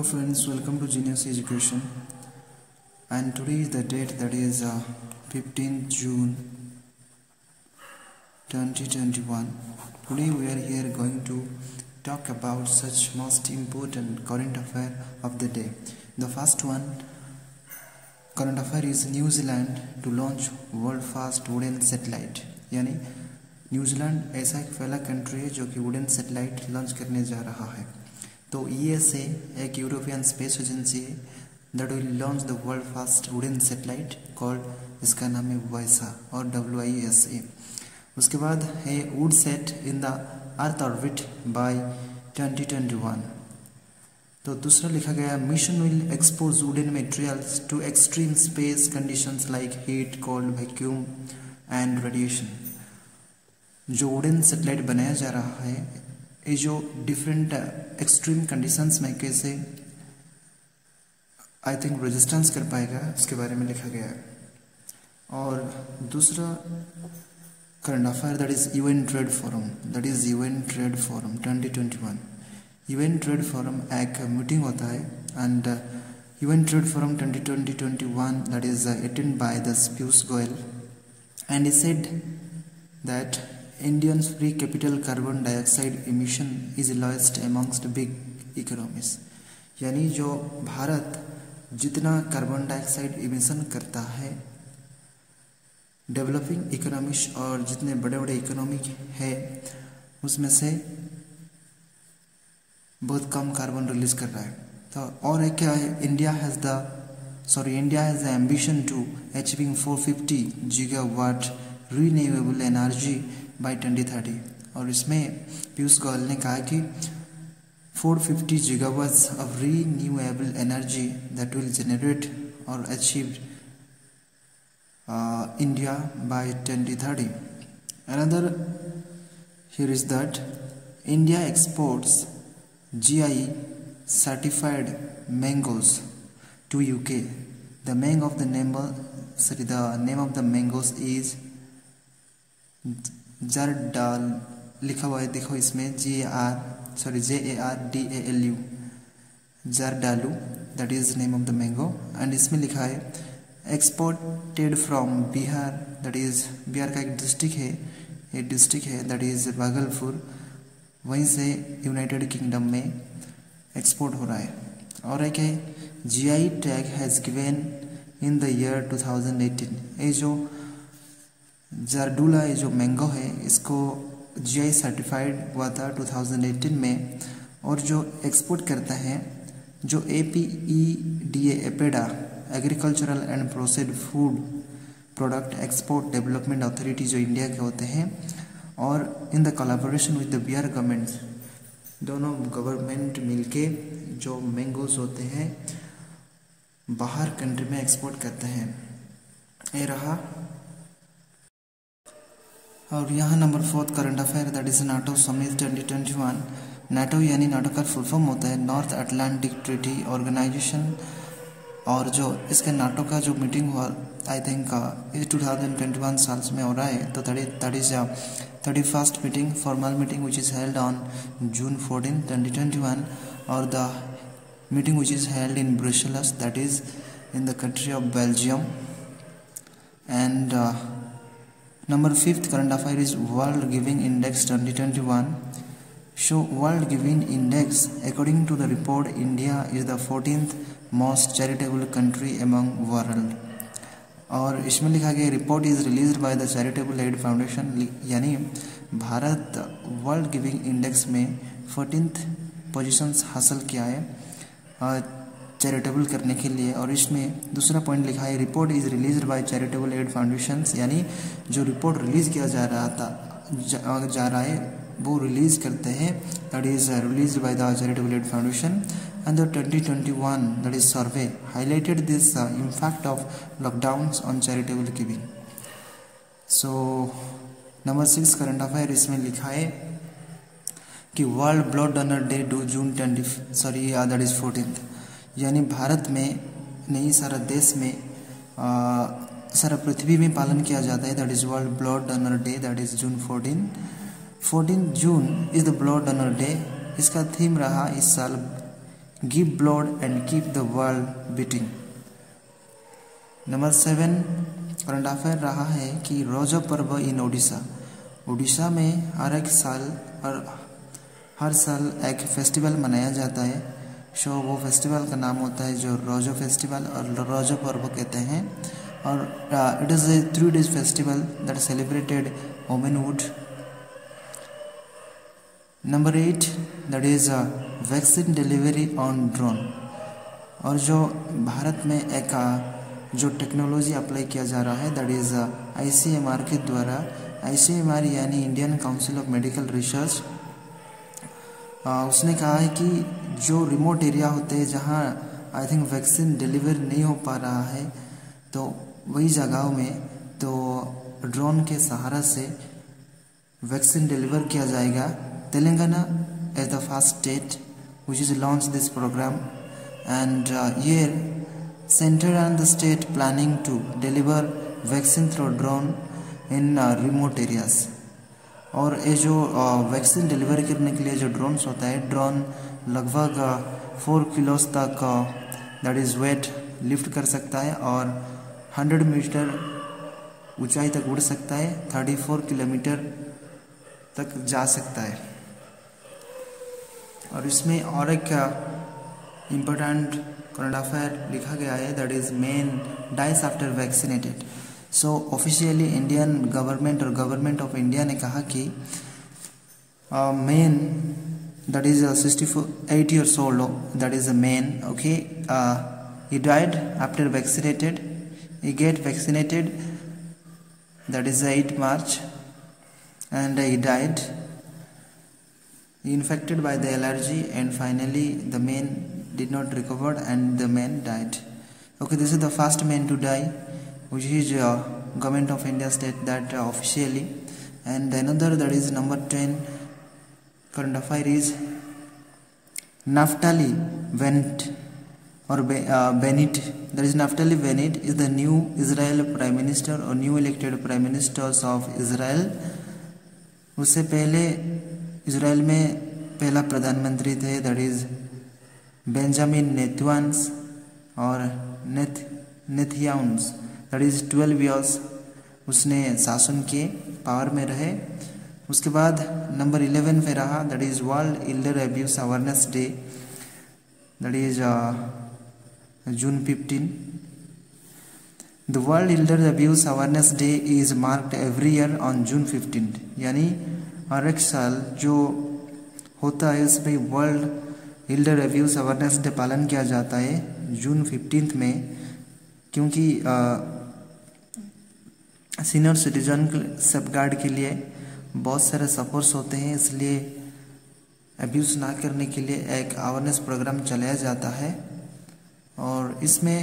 friends, welcome to Genius Education, and today is the date, that is 15th June 2021. Today we are here going to talk about such most important current affair of the day. The first one current affair is New Zealand to launch world first wooden satellite. यानी New Zealand ऐसा एक पहला country है जो कि wooden satellite launch करने जा रहा है। तो ईएसए एक यूरोपियन स्पेस एजेंसी है that will launch the world first wooden satellite called, इसका नाम है वाइसा और WISA। उसके बाद है would set in the earth orbit by 2021। तो दूसरा लिखा गया mission will expose wooden materials to extreme space conditions like heat, cold, vacuum and radiation. जो वुडन सैटेलाइट बनाया जा रहा है ये जो डिफरेंट एक्सट्रीम कंडीशंस में कैसे आई थिंक रेजिस्टेंस कर पाएगा उसके बारे में लिखा गया है। और दूसरा current affair that is UN trade forum, that is UN trade forum 2021। UN trade forum एक मीटिंग होता है and UN trade forum 2021 that is attend by the Piyush Goyal and he said that India's free capital carbon dioxide emission is lowest amongst big economies। यानी जो भारत जितना carbon dioxide emission करता है developing economies और जितने बड़े बड़े इकोनॉमी है उसमें से बहुत कम कार्बन रिलीज कर रहा है। तो और एक क्या है, India has the ambition to achieving 450 gigawatt renewable energy by 2030। और इसमें पीयूष गोयल ने कहा कि 450 gigawatts of renewable energy that will generate और achieve India by 2030। Another here is that India exports GI certified mangoes to UK। The name of the mangoes is Jardalu, लिखा हुआ है देखो इसमें JARDALU, Jardalu, that is name of the mango. And इसमें लिखा है exported from Bihar, that is Bihar का एक डिस्ट्रिक्ट है दैट इज भागलपुर, वहीं से यूनाइटेड किंगडम में एक्सपोर्ट हो रहा है। और एक है GI tag has given in the year 2018। ये जो जारडूला ये जो मैंगो है इसको GI सर्टिफाइड हुआ था 2018 में। और जो एक्सपोर्ट करता है जो APEDA APEDA agricultural and processed food product export development authority जो इंडिया के होते हैं, और in the collaboration with the Bihar government, दोनों गवर्नमेंट मिलके जो मैंगोज होते हैं बाहर कंट्री में एक्सपोर्ट करते हैं। ये रहा। और यहाँ number 4 current affair that is NATO summit 2021। NATO यानी नाटो का फुल फॉर्म होता है नॉर्थ अटलांटिक ट्रीटी ऑर्गेनाइजेशन। और जो इसके नाटो का जो मीटिंग हुआ आई थिंक 2021 साल में हो रहा है। तो that is 31st meeting, formal meeting which is held on June 14, 2021, और the meeting which is held in Brussels that is in the country of Belgium. And number 5 current affair is World Giving Index 2021 show World Giving Index, according to the report India is the 14th most charitable country among world। और इसमें लिखा गया report is released by the Charitable Aid Foundation, यानी Bharat world giving index में 14th positions हासिल किया है charitable करने के लिए। और इसमें दूसरा पॉइंट लिखा है report is released by Charitable Aid Foundations, यानी जो रिपोर्ट रिलीज किया जा रहा है वो रिलीज करते हैं that is released by the Charitable Aid Foundation. And the 2021 that is survey highlighted this impact of lockdowns on charitable giving. So number 6 current affair इसमें लिखा है कि world blood donor day June 14th, यानी भारत में नहीं सारा देश में सारा पृथ्वी में पालन किया जाता है that is world blood donor day that is June 14 June is the blood donor day. इसका थीम रहा इस साल give blood and keep the world beating. Number 7 current affair रहा है कि रोजो पर्व इन ओडिशा। उड़ीसा में हर साल एक फेस्टिवल मनाया जाता है। वो फेस्टिवल का नाम होता है जो रोजो फेस्टिवल और रोजो पर्व कहते हैं। और it is a 3 days festival that celebrated womanhood. Number 8 that is vaccine delivery on drone. और जो भारत में एक जो टेक्नोलॉजी अप्लाई किया जा रहा है दैट इज़ ICMR के द्वारा। ICMR यानी Indian council of medical research, उसने कहा है कि जो रिमोट एरिया होते हैं जहाँ आई थिंक वैक्सीन डिलीवर नहीं हो पा रहा है, तो वही जगहों में तो ड्रोन के सहारा से वैक्सीन डिलीवर किया जाएगा। Telangana is the first state which is launched this program, and here centered on the state planning to deliver vaccine through drone in remote areas। और ये जो वैक्सीन डिलीवर करने के लिए जो ड्रोन्स होता है, ड्रोन लगभग 4 किलोस तक दैट इज़ वेट लिफ्ट कर सकता है और 100 मीटर ऊंचाई तक उड़ सकता है, 34 किलोमीटर तक जा सकता है। और इसमें और एक इम्पोर्टेंट करंट अफेयर लिखा गया है that is man dies after vaccinated. So officially Indian government और गवर्नमेंट ऑफ इंडिया ने कहा कि man that is 68 years old, that is a man, okay, he died after vaccinated, he get vaccinated, that is 8 March, and he died, he infected by the allergy, and finally the man did not recover and the man died. Okay, this is the first man to die, which is government of India state that officially. And another, that is number 10 current affair, is Naftali Bennett or Bennett, that is Naftali Bennett is the new Israel prime minister or new elected prime ministers of Israel। उससे पहले Israel में पहला प्रधानमंत्री थे that is Benjamin Netanyahu और Netanyahu, that is 12 years उसने शासन के पावर में रहे। उसके बाद नंबर 11 पे रहा that is world elder abuse awareness day, that is June 15। The World Elder Abuse Awareness Day is marked every year on June 15। यानी हर एक साल जो होता है उसमें world elder abuse awareness day पालन किया जाता है June 15 में, क्योंकि सीनियर सिटीजन सेफगार्ड के लिए बहुत सारे सपोर्ट्स होते हैं, इसलिए अब्यूज ना करने के लिए एक अवेयरनेस प्रोग्राम चलाया जाता है। और इसमें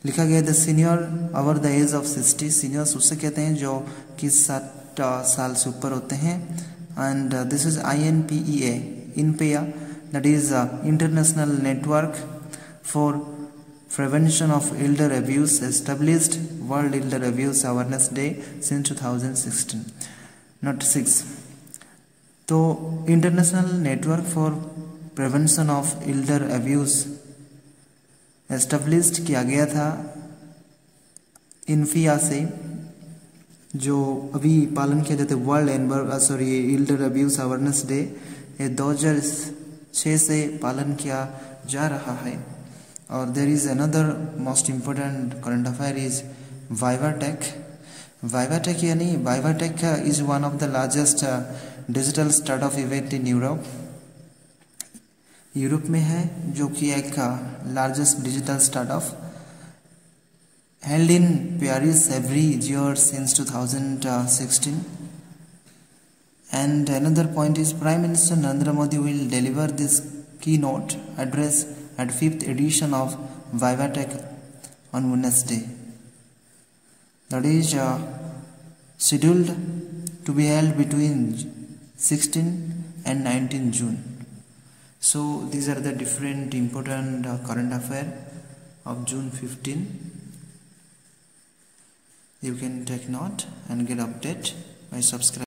लिखा गया the senior over the age of 60, seniors उससे कहते हैं जो कि 60 साल से ऊपर होते हैं। And this is INPEA, that is international network for prevention of Elder abuse, established world elder abuse awareness day since 2016, not 6। तो international network for prevention of Elder abuse established किया गया था इन्फिया से, जो अभी पालन किया जाता है world elder abuse awareness day, ये 2006 से पालन किया जा रहा है। और there is another most important current affair is VivaTech. VivaTech यानी VivaTech is one of the largest digital startup event in Europe में है, जो कि एक largest digital startup held in Paris every year since 2016। And another point is Prime Minister Narendra Modi will deliver this keynote address at 5th edition of Vivatech on Wednesday, that is scheduled to be held between 16 and 19 June। So these are the different important current affair of June 15। You can take note and get update by subscribing